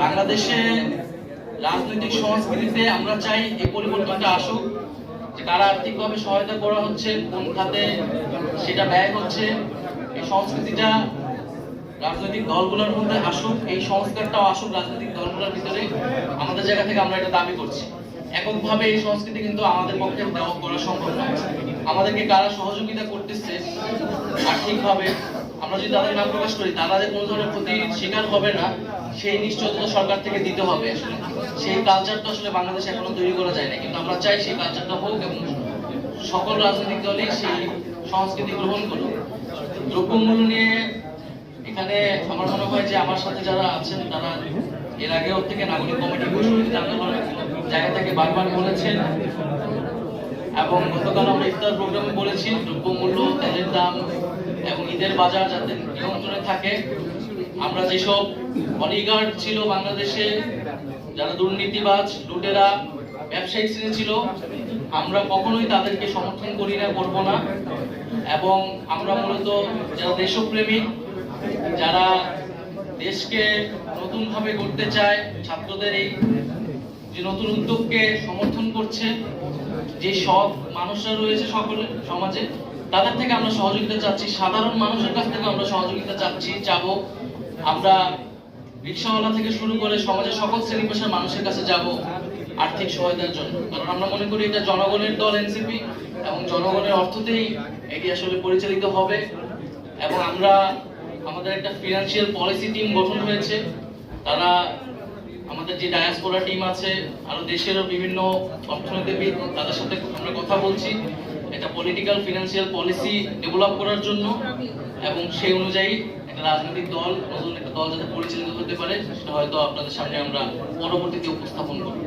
বাংলাদেশে রাজনৈতিক সংস্কৃতিতে আমরা চাই এই পরিবর্তনটা আসুক, যে কারা আর্থিকভাবে সহায়তা করা হচ্ছে, কোন খাতে সেটা ব্যয় হচ্ছে, এই সংস্কৃতিটা রাজনৈতিক দলগুলোর মধ্যে আসুক, এই সংস্কারটাও আসুক রাজনৈতিক দলগুলোর ভিতরে। আমাদের জায়গা থেকে আমরা এটা দাবি করছি। এককভাবে এই সংস্কৃতি কিন্তু আমাদের পক্ষে দেওয়া করা সম্ভব নয়। আমাদেরকে কারা সহযোগিতা করতেছে আর্থিকভাবে, আমরা যদি তাদের নাম প্রকাশ করি, তারা যে কোনো ধরনের ক্ষতির শিকার হবে না সেই নিশ্চয়তা সরকার থেকে দিতে হবে। আসলে সেই কালচারটা আসলে বাংলাদেশে এখনো তৈরি করা যায় না, কিন্তু আমরা চাই সেই কালচারটা হোক এবং সকল রাজনৈতিক দলই সেই সংস্কৃতি গ্রহণ করুক। দ্রব্যমূল্য নিয়ে এখানে আমার মনে হয় যে আমার সাথে যারা আছেন তারা এর আগেও থেকে নাগরিক কমিটি আন্দোলনের জায়গা থেকে বারবার বলেছেন, এবং গতকাল আমরা ইফতার প্রোগ্রামে বলেছি দ্রব্যমূল্য, তেলের দাম এবং ঈদের বাজার যাতে নিয়ন্ত্রণে থাকে। আমরা যেসব অলিগার্ড ছিল বাংলাদেশে, যারা দুর্নীতিবাজ, লুটেরা, ব্যবসায়িক শ্রেণী ছিল, আমরা কখনোই তাদেরকে সমর্থন করি না, করবো না। এবং আমরা মূলত যারা দেশপ্রেমিক, যারা দেশকে নতুন ভাবে গড়তে চায়, ছাত্রদের এই যে নতুন উদ্যোগকে সমর্থন করছে, যে সব মানুষরা রয়েছে সকলের সমাজে, তাদের থেকে আমরা সহযোগিতা চাচ্ছি। সাধারণ মানুষের কাছ থেকে আমরা সহযোগিতা চাবো। আমরা রিক্সাওয়ালা থেকে শুরু করে সমাজের সকল শ্রেণী পেশার মানুষের কাছে যাব আর্থিক সহায়তার জন্য, কারণ আমরা মনে করি এটা জনগণের দল এনসিপি, এবং জনগণের অর্থতেই এটি আসলে পরিচালিত হবে। এবং আমরা আমাদের একটা ফিনান্সিয়াল পলিসি টিম গঠন হয়েছে। তারা আমাদের যে ডায়াসপোরা টিম আছে, আরো দেশেরও বিভিন্ন অর্থনীতিবিদ, তাদের সাথে আমরা কথা বলছি একটা পলিটিক্যাল ফিনান্সিয়াল পলিসি ডেভেলপ করার জন্য, এবং সেই অনুযায়ী একটা রাজনৈতিক দল, নতুন একটা দল যাতে পরিচালিত হতে পারে, সেটা হয়তো আপনাদের সামনে আমরা পরবর্তীতে উপস্থাপন করব।